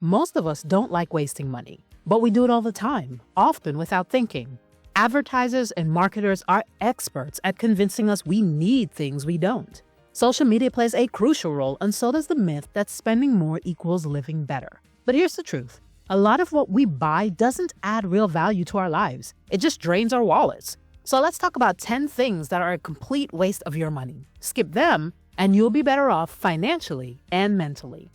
Most of us don't like wasting money, but we do it all the time, often without thinking. Advertisers and marketers are experts at convincing us we need things we don't. Social media plays a crucial role, and so does the myth that spending more equals living better. But here's the truth. A lot of what we buy doesn't add real value to our lives. It just drains our wallets. So let's talk about 10 things that are a complete waste of your money. Skip them, and you'll be better off financially and mentally.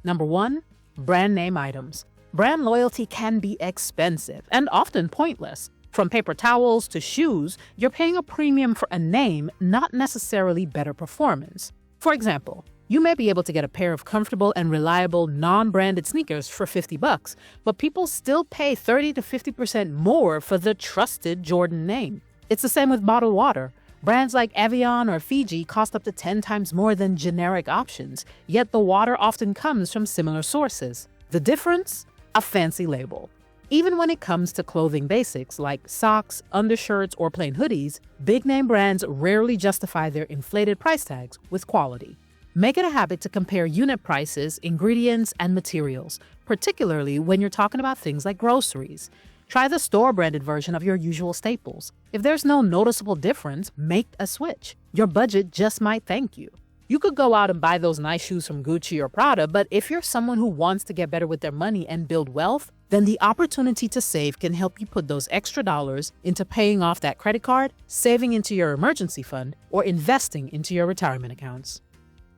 Number 1, brand name items. Brand loyalty can be expensive and often pointless. From paper towels to shoes, you're paying a premium for a name, not necessarily better performance. For example, you may be able to get a pair of comfortable and reliable non-branded sneakers for $50, but people still pay 30 to 50% more for the trusted Jordan name. It's the same with bottled water. Brands like Evian or Fiji cost up to 10 times more than generic options, yet the water often comes from similar sources. The difference? A fancy label. Even when it comes to clothing basics like socks, undershirts, or plain hoodies, big-name brands rarely justify their inflated price tags with quality. Make it a habit to compare unit prices, ingredients, and materials, particularly when you're talking about things like groceries. Try the store-branded version of your usual staples. If there's no noticeable difference, make a switch. Your budget just might thank you. You could go out and buy those nice shoes from Gucci or Prada, but if you're someone who wants to get better with their money and build wealth, then the opportunity to save can help you put those extra dollars into paying off that credit card, saving into your emergency fund, or investing into your retirement accounts.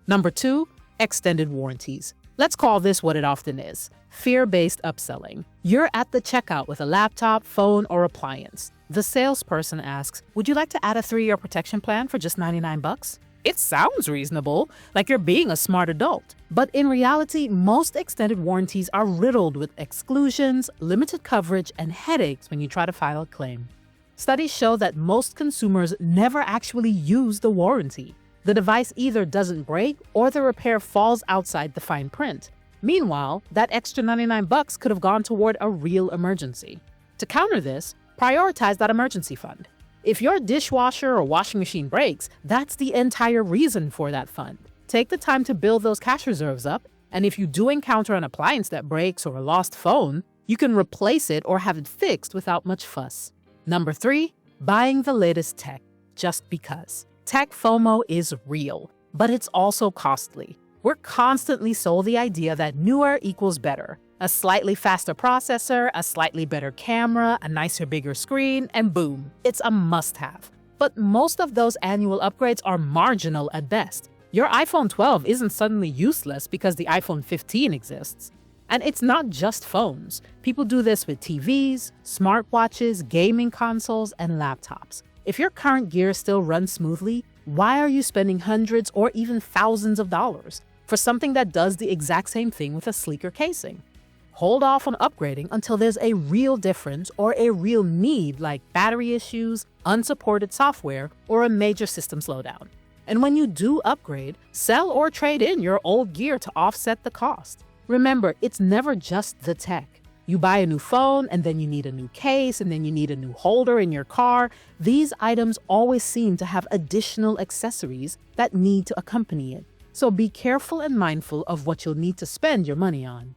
Number 2, extended warranties. Let's call this what it often is: fear-based upselling. You're at the checkout with a laptop, phone, or appliance. The salesperson asks, "Would you like to add a 3-year protection plan for just $99? It sounds reasonable, like you're being a smart adult. But in reality, most extended warranties are riddled with exclusions, limited coverage, and headaches when you try to file a claim. Studies show that most consumers never actually use the warranty. The device either doesn't break or the repair falls outside the fine print. Meanwhile, that extra $99 could have gone toward a real emergency. To counter this, prioritize that emergency fund. If your dishwasher or washing machine breaks, that's the entire reason for that fund. Take the time to build those cash reserves up, and if you do encounter an appliance that breaks or a lost phone, you can replace it or have it fixed without much fuss. Number 3, buying the latest tech just because. Tech FOMO is real, but it's also costly. We're constantly sold the idea that newer equals better. A slightly faster processor, a slightly better camera, a nicer, bigger screen, and boom, it's a must-have. But most of those annual upgrades are marginal at best. Your iPhone 12 isn't suddenly useless because the iPhone 15 exists. And it's not just phones. People do this with TVs, smartwatches, gaming consoles, and laptops. If your current gear still runs smoothly, why are you spending hundreds or even thousands of dollars for something that does the exact same thing with a sleeker casing? Hold off on upgrading until there's a real difference or a real need, like battery issues, unsupported software, or a major system slowdown. And when you do upgrade, sell or trade in your old gear to offset the cost. Remember, it's never just the tech. You buy a new phone, and then you need a new case, and then you need a new holder in your car. These items always seem to have additional accessories that need to accompany it. So be careful and mindful of what you'll need to spend your money on.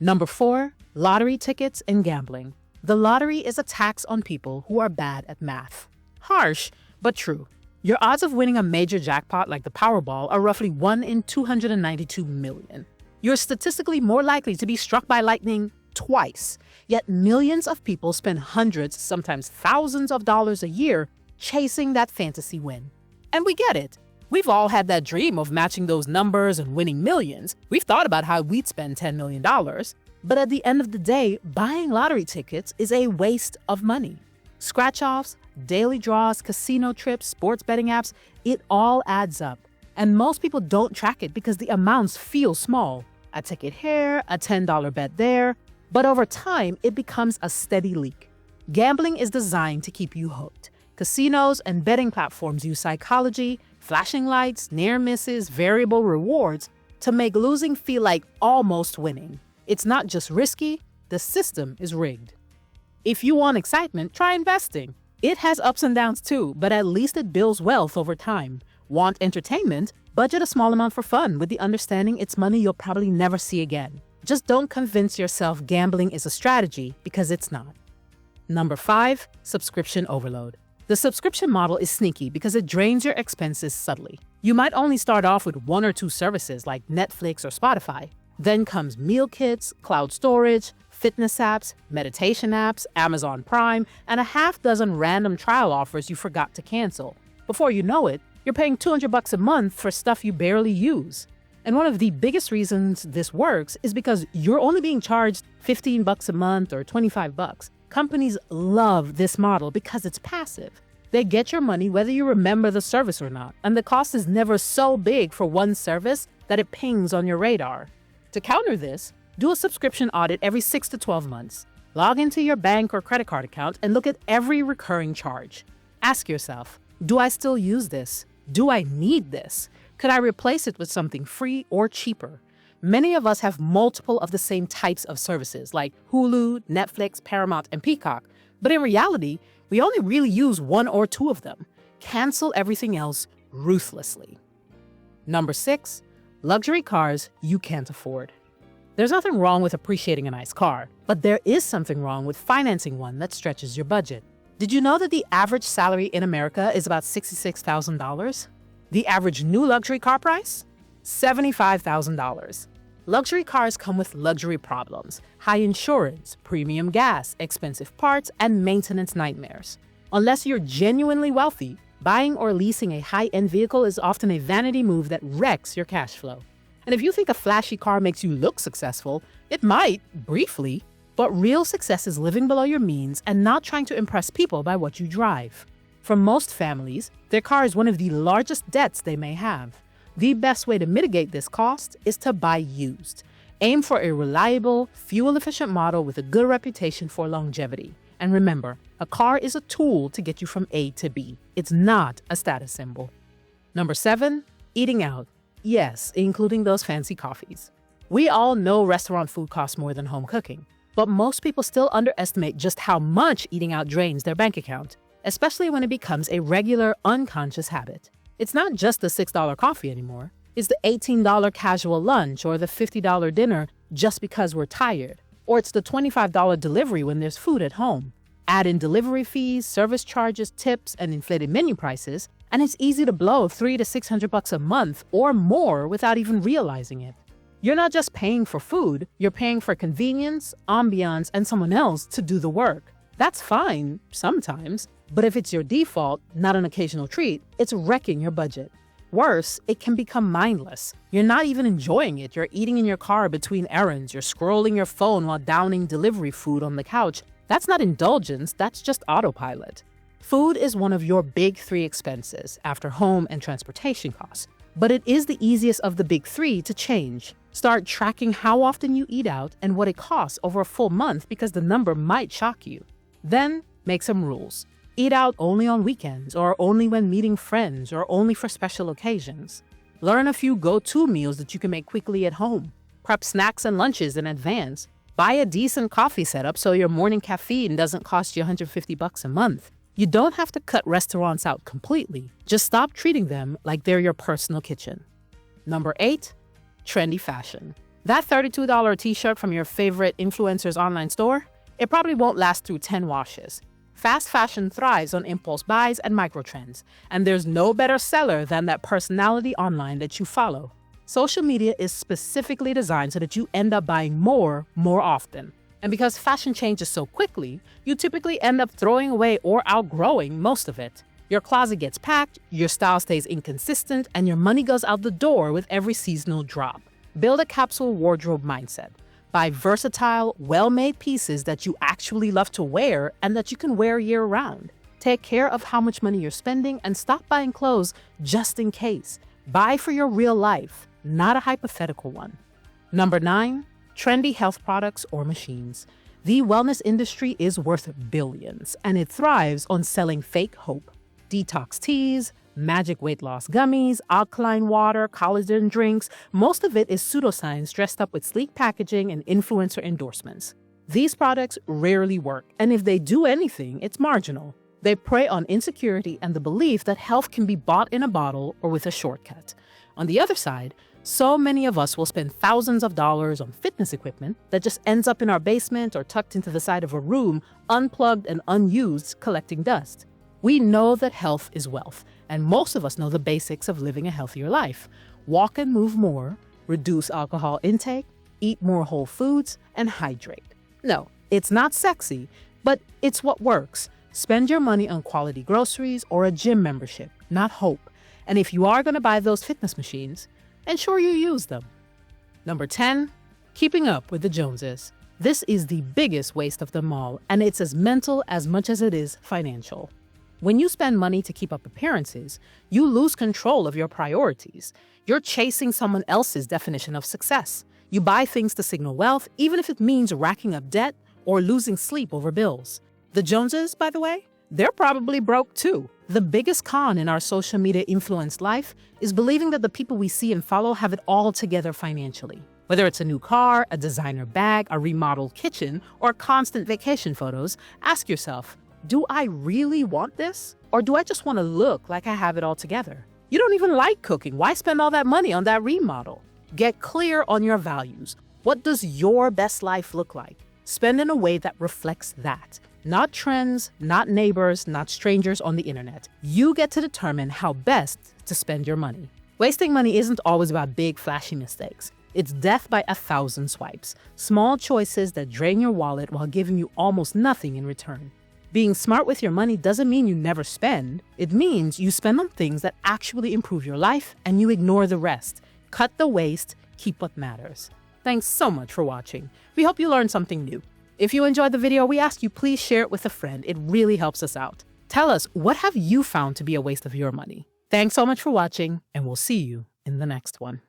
Number 4, lottery tickets and gambling. The lottery is a tax on people who are bad at math. Harsh, but true. Your odds of winning a major jackpot like the Powerball are roughly 1 in 292 million. You're statistically more likely to be struck by lightning twice, yet millions of people spend hundreds, sometimes thousands of dollars a year chasing that fantasy win. And we get it. We've all had that dream of matching those numbers and winning millions. We've thought about how we'd spend $10 million. But at the end of the day, buying lottery tickets is a waste of money. Scratch-offs, daily draws, casino trips, sports betting apps, it all adds up. And most people don't track it because the amounts feel small. A ticket here, a $10 bet there. But over time, it becomes a steady leak. Gambling is designed to keep you hooked. Casinos and betting platforms use psychology, flashing lights, near misses, variable rewards to make losing feel like almost winning. It's not just risky, the system is rigged. If you want excitement, try investing. It has ups and downs too, but at least it builds wealth over time. Want entertainment? Budget a small amount for fun with the understanding it's money you'll probably never see again. Just don't convince yourself gambling is a strategy, because it's not. Number 5, subscription overload. The subscription model is sneaky because it drains your expenses subtly. You might only start off with 1 or 2 services like Netflix or Spotify. Then comes meal kits, cloud storage, fitness apps, meditation apps, Amazon Prime, and a half dozen random trial offers you forgot to cancel. Before you know it, you're paying $200 a month for stuff you barely use. And one of the biggest reasons this works is because you're only being charged $15 a month or $25. Companies love this model because it's passive. They get your money whether you remember the service or not, and the cost is never so big for one service that it pings on your radar. To counter this, do a subscription audit every 6 to 12 months. Log into your bank or credit card account and look at every recurring charge. Ask yourself, do I still use this? Do I need this? Could I replace it with something free or cheaper? Many of us have multiple of the same types of services like Hulu, Netflix, Paramount, and Peacock. But in reality, we only really use 1 or 2 of them. Cancel everything else ruthlessly. Number 6, luxury cars you can't afford. There's nothing wrong with appreciating a nice car, but there is something wrong with financing one that stretches your budget. Did you know that the average salary in America is about $66,000? The average new luxury car price? $75,000. Luxury cars come with luxury problems, high insurance, premium gas, expensive parts, and maintenance nightmares. Unless you're genuinely wealthy, buying or leasing a high-end vehicle is often a vanity move that wrecks your cash flow. And if you think a flashy car makes you look successful, it might, briefly, but real success is living below your means and not trying to impress people by what you drive. For most families, their car is one of the largest debts they may have. The best way to mitigate this cost is to buy used. Aim for a reliable, fuel-efficient model with a good reputation for longevity. And remember, a car is a tool to get you from A to B. It's not a status symbol. Number 7, eating out. Yes, including those fancy coffees. We all know restaurant food costs more than home cooking, but most people still underestimate just how much eating out drains their bank account, especially when it becomes a regular, unconscious habit. It's not just the $6 coffee anymore. It's the $18 casual lunch or the $50 dinner just because we're tired. Or it's the $25 delivery when there's food at home. Add in delivery fees, service charges, tips, and inflated menu prices, and it's easy to blow $300 to $600 a month or more without even realizing it. You're not just paying for food, you're paying for convenience, ambiance, and someone else to do the work. That's fine, sometimes, but if it's your default, not an occasional treat, it's wrecking your budget. Worse, it can become mindless. You're not even enjoying it. You're eating in your car between errands. You're scrolling your phone while downing delivery food on the couch. That's not indulgence, that's just autopilot. Food is one of your big 3 expenses after home and transportation costs. But it is the easiest of the big 3 to change. Start tracking how often you eat out and what it costs over a full month because the number might shock you. Then make some rules. Eat out only on weekends, or only when meeting friends, or only for special occasions. Learn a few go-to meals that you can make quickly at home. Prep snacks and lunches in advance. Buy a decent coffee setup so your morning caffeine doesn't cost you $150 a month. You don't have to cut restaurants out completely. Just stop treating them like they're your personal kitchen. Number 8, trendy fashion. That $32 t-shirt from your favorite influencer's online store? It probably won't last through 10 washes. Fast fashion thrives on impulse buys and microtrends, and there's no better seller than that personality online that you follow. Social media is specifically designed so that you end up buying more often. And because fashion changes so quickly, you typically end up throwing away or outgrowing most of it. Your closet gets packed, your style stays inconsistent, and your money goes out the door with every seasonal drop. Build a capsule wardrobe mindset. Buy versatile, well-made pieces that you actually love to wear and that you can wear year-round. Take care of how much money you're spending and stop buying clothes just in case. Buy for your real life, not a hypothetical one. Number 9, trendy health products or machines. The wellness industry is worth billions, and it thrives on selling fake hope. Detox teas, magic weight loss gummies, alkaline water, collagen drinks. Most of it is pseudoscience dressed up with sleek packaging and influencer endorsements. These products rarely work, and if they do anything, it's marginal. They prey on insecurity and the belief that health can be bought in a bottle or with a shortcut. On the other side, So many of us will spend thousands of dollars on fitness equipment that just ends up in our basement or tucked into the side of a room, unplugged and unused, collecting dust. We know that health is wealth, and most of us know the basics of living a healthier life. Walk and move more, reduce alcohol intake, eat more whole foods, and hydrate. No, it's not sexy, but it's what works. Spend your money on quality groceries or a gym membership, not hope. And if you are going to buy those fitness machines, ensure you use them. Number 10, keeping up with the Joneses. This is the biggest waste of them all, and it's as mental as much as it is financial. When you spend money to keep up appearances, you lose control of your priorities. You're chasing someone else's definition of success. You buy things to signal wealth, even if it means racking up debt or losing sleep over bills. The Joneses, by the way, they're probably broke too. The biggest con in our social media influenced life is believing that the people we see and follow have it all together financially. Whether it's a new car, a designer bag, a remodeled kitchen, or constant vacation photos, ask yourself, do I really want this? Or do I just want to look like I have it all together? You don't even like cooking. Why spend all that money on that remodel? Get clear on your values. What does your best life look like? Spend in a way that reflects that. Not trends, not neighbors, not strangers on the internet. You get to determine how best to spend your money. Wasting money isn't always about big, flashy mistakes. It's death by 1,000 swipes. Small choices that drain your wallet while giving you almost nothing in return. Being smart with your money doesn't mean you never spend. It means you spend on things that actually improve your life and you ignore the rest. Cut the waste, keep what matters. Thanks so much for watching. We hope you learned something new. If you enjoyed the video, we ask you please share it with a friend. It really helps us out. Tell us, what have you found to be a waste of your money? Thanks so much for watching, and we'll see you in the next one.